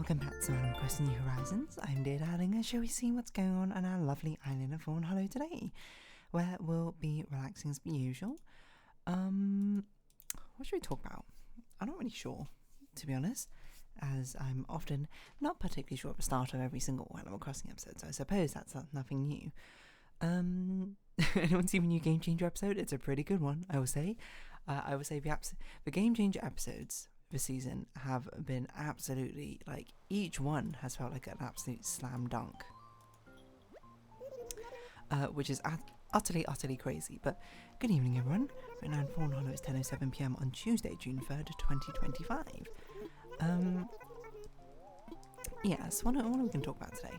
welcome back to Animal Crossing New Horizons. I'm Dear Darling, and shall we see what's going on our lovely island of Fawnhallow today, where we'll be relaxing as per usual. What should we talk about? I'm not really sure, to be honest, as I'm often not particularly sure at the start of every single Animal Crossing episode, so I suppose that's nothing new. Anyone seen the new Game Changer episode? It's a pretty good one, I will say. The Game Changer episodes this season have been absolutely, like, each one has felt like an absolute slam dunk, which is utterly crazy. But good evening, everyone. Right now in Fawnhallow, it's 10:07 PM on Tuesday, June 3rd, 2025. Yes, what are we going to talk about today?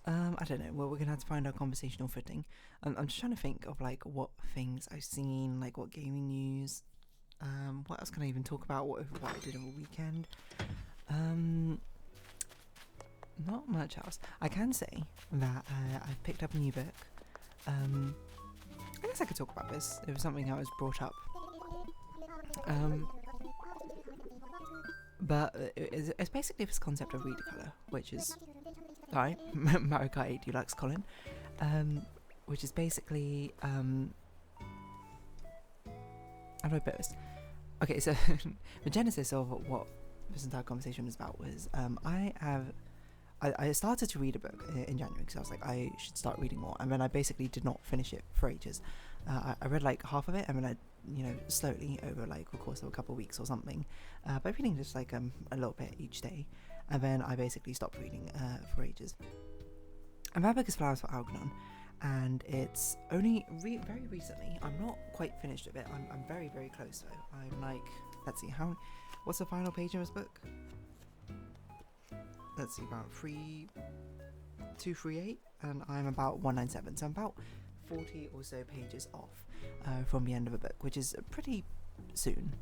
I don't know. Well, we're going to have to find our conversational footing. I'm just trying to think of, like, what things I've seen, like, what gaming news. What else can I even talk about? What I did over the weekend? Not much else. I can say that I've picked up a new book. I guess I could talk about this. It was something that was brought up. But it's basically this concept of reader colour, which is... Sorry, Mario Kart 8 Deluxe Colin. Which is basically... How do I put this? Okay, so the genesis of what this entire conversation was about was I started to read a book in January because I was like, I should start reading more, and then I basically did not finish it for ages. I read like half of it, and then I, slowly over like the course of a couple of weeks or something, by reading just like a little bit each day, and then I basically stopped reading for ages. And that book is Flowers for Algernon. And it's only very recently. I'm not quite finished with it. I'm very close though. I'm like, let's see, what's the final page of this book? Let's see, about 238, and I'm about 197. So I'm about 40 or so pages off from the end of the book, which is pretty soon.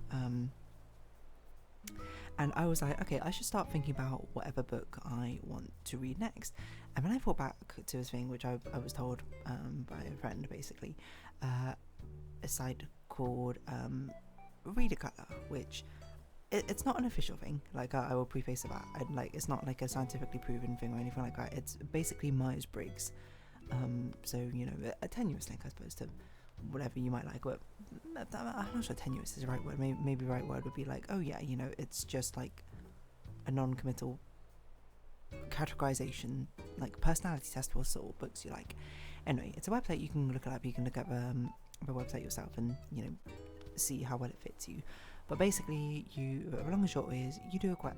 And I was like, okay, I should start thinking about whatever book I want to read next. And then I thought back to this thing, which I was told by a friend, basically, a site called Reader Colour, which it's not an official thing. Like, I will preface that. It's not like a scientifically proven thing or anything like that. It's basically Myers-Briggs. So, a tenuous link, I suppose, to whatever you might like. But I'm not sure tenuous is the right word. Maybe the right word would be like, oh yeah, it's just like a non-committal categorization, like personality test for sort of books you like. Anyway, it's a website. You can look it up. You can look at the website yourself and see how well it fits you. But basically, the long and short is you do a quest.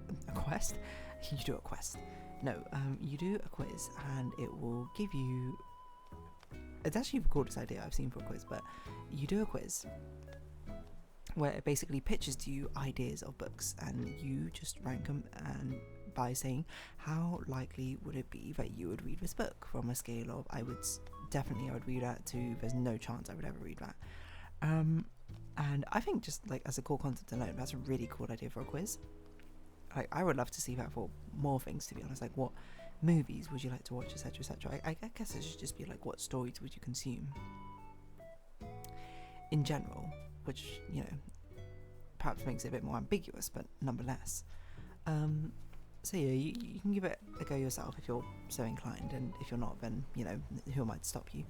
You do a quest. No, you do a quiz, and it will give you... It's actually the coolest idea I've seen for a quiz, but you do a quiz where it basically pitches to you ideas of books, and you just rank them and by saying how likely would it be that you would read this book from a scale of I would read that to there's no chance I would ever read that. And I think just like as a core concept alone, that's a really cool idea for a quiz. Like, I would love to see that for more things, to be honest. Like, what movies would you like to watch, etc., etc. I guess it should just be like, what stories would you consume in general, which perhaps makes it a bit more ambiguous, but nonetheless. So yeah, you can give it a go yourself if you're so inclined, and if you're not, then who am I to stop you?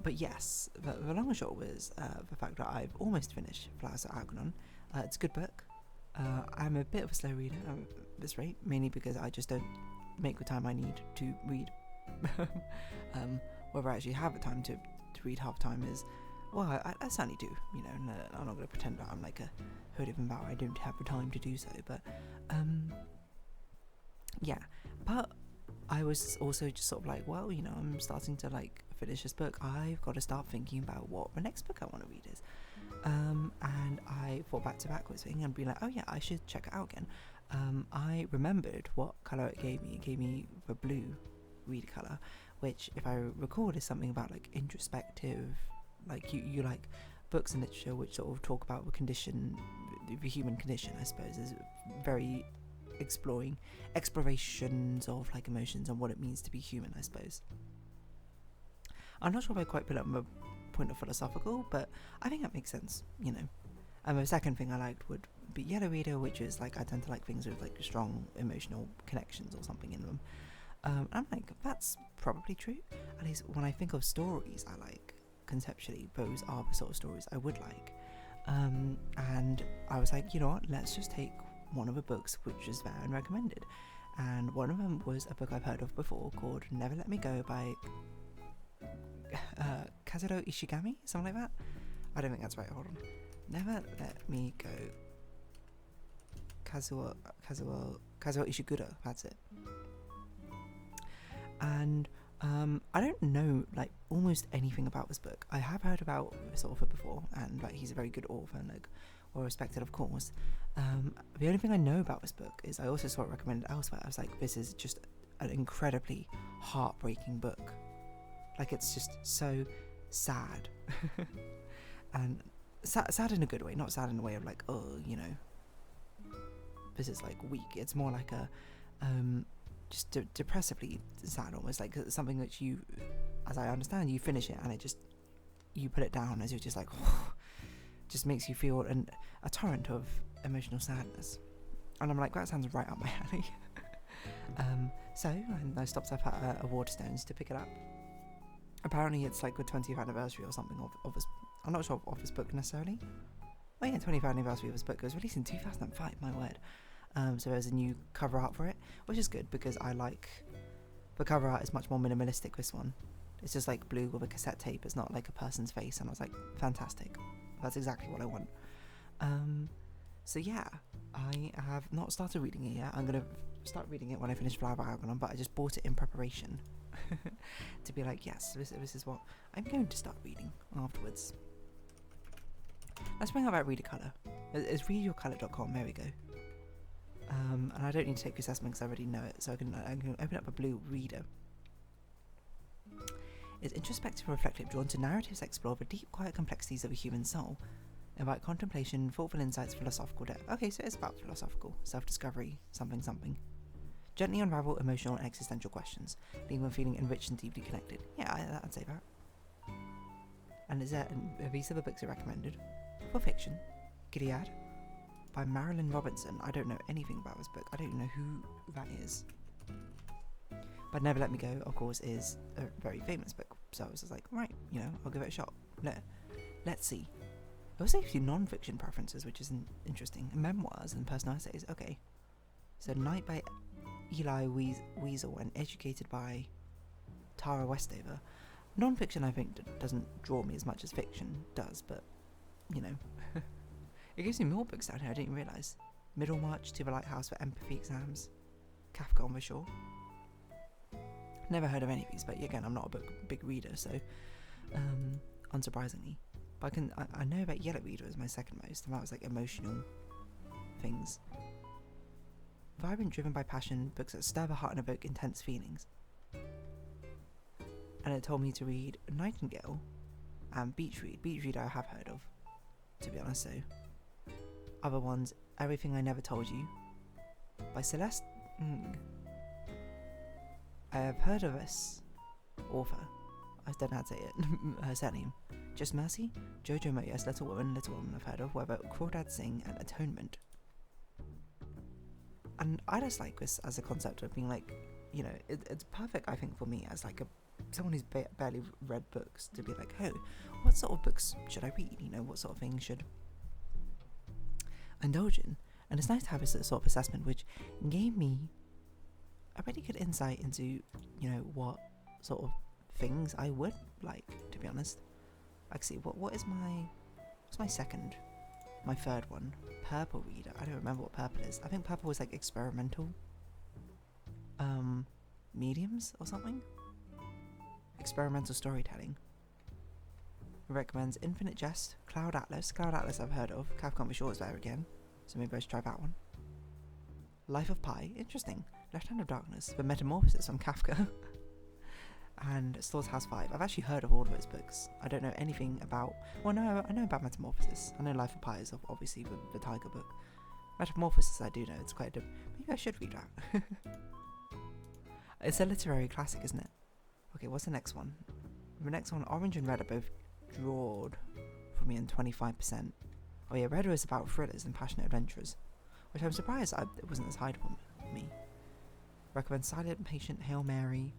But yes, the long and short was the fact that I've almost finished Flowers of Algernon. It's a good book. I'm a bit of a slow reader at this rate, mainly because I just don't make the time I need to read. Whether I actually have the time to read half the time is, well, I certainly do. I'm not going to pretend that I'm like a hooded and bow. I don't have the time to do so, but yeah. But I was also just sort of like, well, I'm starting to like finish this book. I've got to start thinking about what the next book I want to read is. And I thought back to backwards thing and be like, oh yeah, I should check it out again. I remembered what colour it gave me. It gave me the blue reader colour, which, if I recall, is something about like introspective, like you like books and literature which sort of talk about the condition, the human condition, I suppose, is very explorations of like emotions and what it means to be human, I suppose. I'm not sure if I quite put up my point of philosophical, but I think that makes sense, And the second thing I liked would be Yellow Reader, which is like I tend to like things with like strong emotional connections or something in them. I'm like, that's probably true. At least when I think of stories I like, conceptually, those are the sort of stories I would like. And I was like, you know what, let's just take one of the books which is there and recommended. And one of them was a book I've heard of before called Never Let Me Go by Kazuo Ishigami, something like that. I don't think that's right, hold on. Never Let Me Go. Kazuo Ishiguro, that's it. And I don't know like almost anything about this book. I have heard about this author before, and like he's a very good author and like well respected, of course. The only thing I know about this book is I also saw it recommended elsewhere. I was like, this is just an incredibly heartbreaking book. Like it's just so sad. And sad in a good way, not sad in a way of like, oh, you know, this is like weak. It's more like a just depressively sad, almost like something that you, as I understand, you finish it and it just, you put it down as you're just like, just makes you feel a torrent of emotional sadness. And I'm like, that sounds right up my alley. So I stopped up at a Waterstones to pick it up. Apparently it's like the 20th anniversary or something of this, I'm not sure of this book necessarily. Oh yeah, 20th anniversary of this book. It was released in 2005, my word. So there's a new cover art for it, which is good because I like the cover art is much more minimalistic. This one, it's just like blue with a cassette tape. It's not like a person's face, and I was like, fantastic. That's exactly what I want. So yeah, I have not started reading it yet. I'm gonna start reading it when I finish Flower Algernon, but I just bought it in preparation to be like, yes, this is what I'm going to start reading afterwards. Let's bring up that reader colour. It's readyourcolour.com. There we go. And I don't need to take the assessment because I already know it, so I can open up a blue reader. It's introspective and reflective, drawn to narratives that explore the deep, quiet complexities of a human soul, invite contemplation, thoughtful insights, philosophical depth. Okay, so it's about philosophical, self-discovery, something. Gently unravel emotional and existential questions, leaving one feeling enriched and deeply connected. Yeah, I'd say that. And these are the books it recommended. For fiction, Gilead, by Marilyn Robinson. I don't know anything about this book. I don't know who that is. But Never Let Me Go, of course, is a very famous book. So I was just like, right, you know, I'll give it a shot. Let's see. There was a few non-fiction preferences, which is interesting. Memoirs and personal essays. Okay. So Night by Eli Wiesel and Educated by Tara Westover. Non-fiction, I think, doesn't draw me as much as fiction does, but, you know. It gives me more books down here, I didn't realise. Middlemarch to the Lighthouse for Empathy Exams. Kafka on the Shore. Never heard of any of these, but again, I'm not a big reader, so unsurprisingly. But I know that Yellow Reader is my second most, and that was like emotional things. Vibrant, driven by passion, books that stir the heart and evoke intense feelings. And it told me to read Nightingale and Beach Read. Beach Read I have heard of, to be honest, so. Other ones, Everything I Never Told You by Celeste Ng. I have heard of this author. I don't know how to say it. Her surname. Just Mercy, Jojo Moyes, Little Woman I've heard of, whether Crawdad Sing and Atonement. And I just like this as a concept of being like, you know, it's perfect, I think, for me as like someone who's barely read books to be like, oh, what sort of books should I read? You know, what sort of things should indulge in? And it's nice to have this sort of assessment, which gave me a really good insight into, you know, what sort of things I would like, to be honest. Actually, what's my third one? Purple Reader. I don't remember what purple is. I think purple was like experimental mediums or something. Experimental storytelling. It recommends Infinite Jest, Cloud Atlas. Cloud Atlas I've heard of. Kafka on the Shore is there again, so maybe I should try that one. Life of Pi, interesting. Left Hand of Darkness, The Metamorphosis from Kafka. And Slaughterhouse 5. I've actually heard of all of those books. I don't know anything about... Well, no, I know about Metamorphosis. I know Life of Pi is obviously the Tiger book. Metamorphosis I do know, it's quite... Maybe I should read that. It's a literary classic, isn't it? Okay, what's the next one? The next one, Orange and Red, are both drawed for me in 25%. Oh yeah, red was about thrillers and passionate adventurers, which I'm surprised it wasn't as high for me. Recommend Silent Patient, Hail Mary,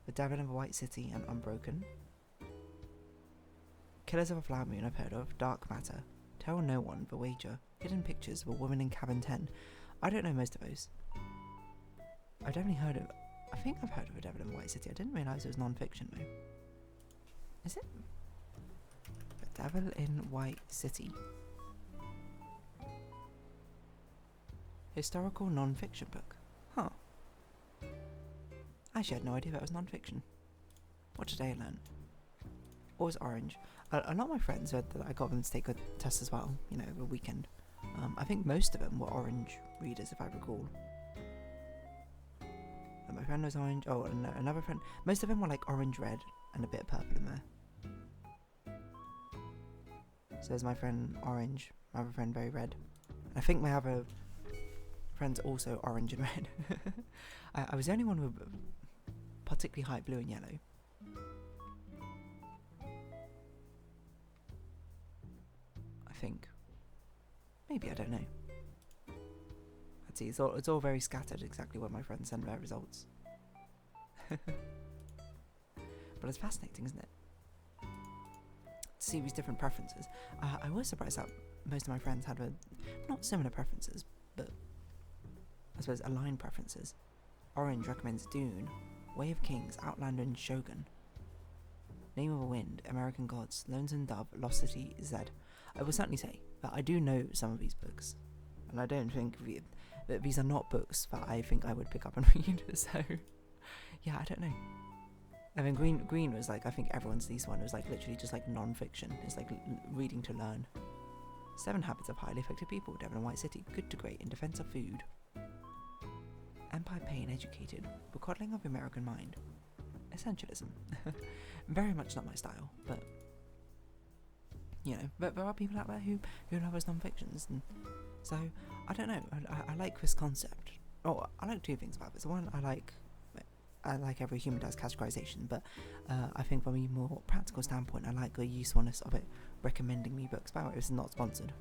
The Devil in the White City, and Unbroken. Killers of a Flower Moon I've heard of, Dark Matter, Tell No One, The Wager, Hidden Pictures, The Woman in Cabin 10. I don't know most of those. I've definitely heard of... I think I've heard of The Devil in the White City. I didn't realise it was non-fiction though. Is it? The Devil in White City. Historical non-fiction book. Huh. I actually had no idea that was non-fiction. What did I learn? What was orange? A lot of my friends said that I got them to take a test as well, you know, over the weekend. I think most of them were orange readers, if I recall. And my friend was orange. Oh, and another friend. Most of them were like orange, red, and a bit of purple in there. So there's my friend orange, my other friend very red. And I think my other friends also orange and red. I was the only one with particularly high blue and yellow. I think. Maybe, I don't know. Let's see, it's all very scattered exactly when my friends send their results. But it's fascinating, isn't it? To see these different preferences. I was surprised that most of my friends had not similar preferences, but I suppose aligned preferences. Orange recommends Dune, Way of Kings, Outlander and Shogun. Name of a Wind, American Gods, Lonesome Dove, Lost City, Z. I will certainly say that I do know some of these books, and I don't think that these are not books that I think I would pick up and read, so yeah, I don't know. I mean, Green was like, I think everyone's least one was like literally just like non-fiction. It's like reading to learn. 7 Habits of Highly Effective People, Devil and White City, Good to Great, In Defense of Food. Empire, Pain, Educated, The Coddling of the American Mind. Essentialism. Very much not my style, but you know, but there are people out there who love those non-fictions, and so I don't know. I like this concept. Oh, I like 2 things about this. One, I like every human does categorization, but I think from a more practical standpoint, I like the usefulness of it recommending me books. By the way, this is not sponsored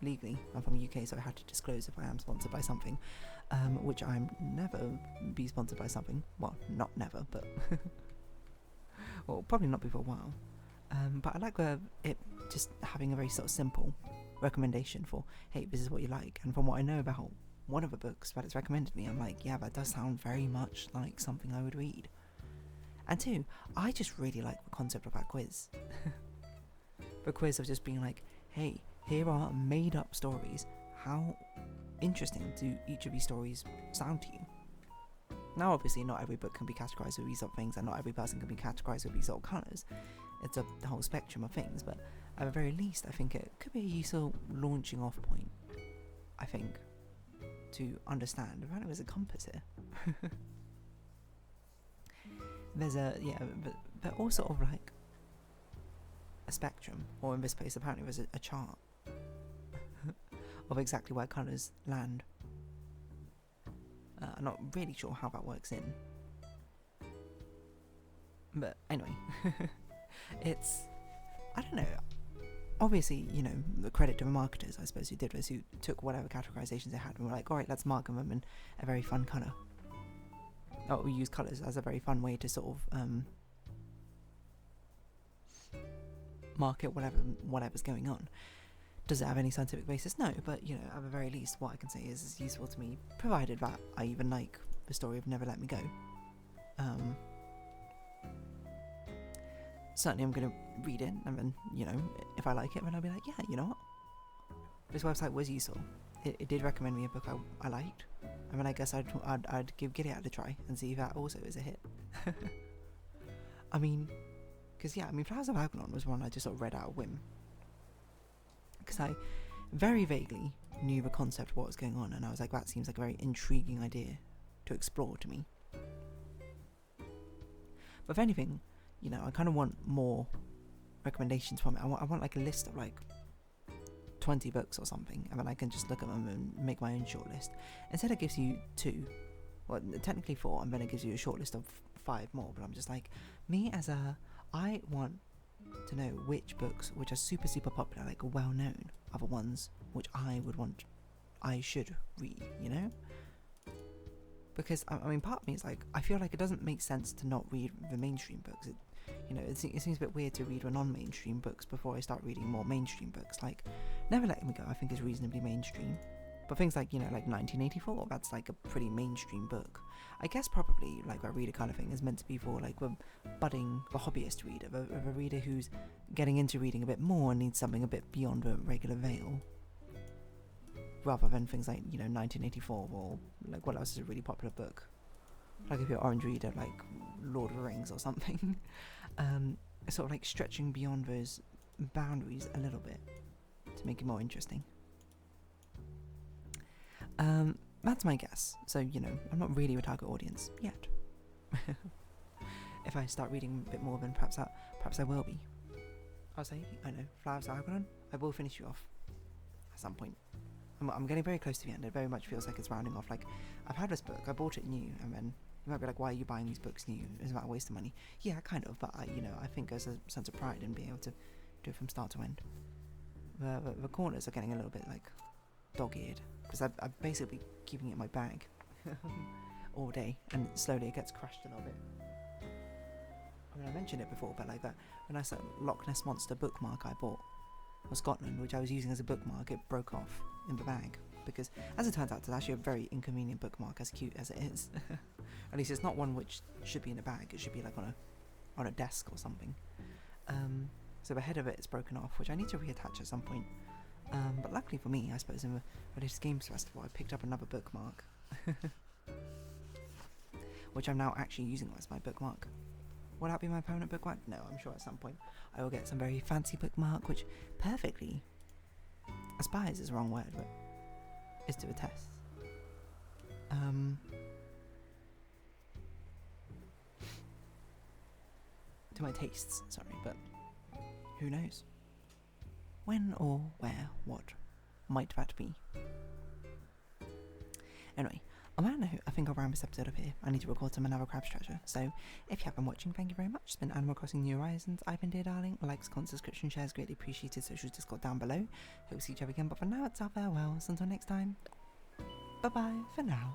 legally. I'm from the UK, so I have to disclose if I am sponsored by something, which I'm never be sponsored by something. Well, not never, but well, probably not be for a while. But I like it just having a very sort of simple recommendation for, hey, this is what you like. And from what I know about one of the books that it's recommended me, I'm like, yeah, that does sound very much like something I would read. And 2, I just really like the concept of that quiz. The quiz of just being like, hey, here are made up stories. How interesting do each of these stories sound to you? Now, obviously, not every book can be categorized with these sort of things, and not every person can be categorized with these sort of colours. It's a whole spectrum of things, but at the very least, I think it could be a useful launching off point, I think, to understand. Apparently there's a compass here. There's but all sort of like a spectrum, or in this place apparently there's a chart of exactly where colours land. I'm not really sure how that works in, but anyway. It's, I don't know, obviously, you know, the credit to the marketers, I suppose, who did this, who took whatever categorizations they had and were like, alright, let's mark them in a very fun colour. Or we use colours as a very fun way to sort of market whatever's going on. Does it have any scientific basis? No, but, you know, at the very least, what I can say is it's useful to me, provided that I even like the story of Never Let Me Go. Certainly I'm going to read it, and then, you know, if I like it, then I'll be like, yeah, you know what? This website was useful. It did recommend me a book I liked, and then I guess I'd give Gilead a try and see if that also is a hit. I mean, because, yeah, I mean, Flowers of Agilon was one I just sort of read out of whim. Because I very vaguely knew the concept of what was going on, and I was like, that seems like a very intriguing idea to explore to me. But if anything, you know, I kind of want more recommendations from it. I want like a list of like 20 books or something, and then I can just look at them and make my own shortlist. Instead it gives you 2, well, technically 4, and then it gives you a shortlist of 5 more, but I'm just like, I want to know which books which are super popular, like well known, are the ones which I should read, you know? Because I mean, part of me is like, I feel like it doesn't make sense to not read the mainstream books. It seems a bit weird to read the non-mainstream books before I start reading more mainstream books. Like Never Letting Me Go, I think is reasonably mainstream, but things like, like 1984, that's like a pretty mainstream book. I guess probably like a reader kind of thing is meant to be for like the hobbyist reader, the reader who's getting into reading a bit more and needs something a bit beyond the regular veil, rather than things like 1984 or like what else is a really popular book, like if you're an orange reader like Lord of the Rings or something. Sort of like stretching beyond those boundaries a little bit to make it more interesting. That's my guess. So, I'm not really a target audience yet. If I start reading a bit more, then perhaps I will be. I'll say, I know, Flowers of Algernon, I will finish you off at some point. I'm getting very close to the end. It very much feels like it's rounding off. Like, I've had this book, I bought it new, and then you might be like, why are you buying these books new? Isn't that a waste of money? Yeah, kind of, but I think there's a sense of pride in being able to do it from start to end. The corners are getting a little bit like dog-eared, because I'm basically keeping it in my bag all day, and slowly it gets crushed a little bit. I mean, I mentioned it before, but like that when I said Loch Ness Monster bookmark I bought for Scotland, which I was using as a bookmark, it broke off in the bag, because as it turns out it's actually a very inconvenient bookmark, as cute as it is. At least it's not one which should be in a bag, it should be like on a desk or something. So the head of it is broken off, which I need to reattach at some point. But luckily for me, I suppose, in the latest Games Festival, I picked up another bookmark, which I'm now actually using as my bookmark. Will that be my permanent bookmark? No, I'm sure at some point I will get some very fancy bookmark, which perfectly aspires is the wrong word, but is to a test. To my tastes, sorry, but who knows? When or where, what might that be? Anyway, on that note, I think I'll round this episode up here. I need to record some another Crab's Treasure. So, if you have been watching, thank you very much. It's been Animal Crossing New Horizons. I've been Dear Darling. Likes, comments, subscription, shares, greatly appreciated. Socials, Discord down below. Hope to see each other again, but for now, it's our farewells. Until next time, bye bye for now.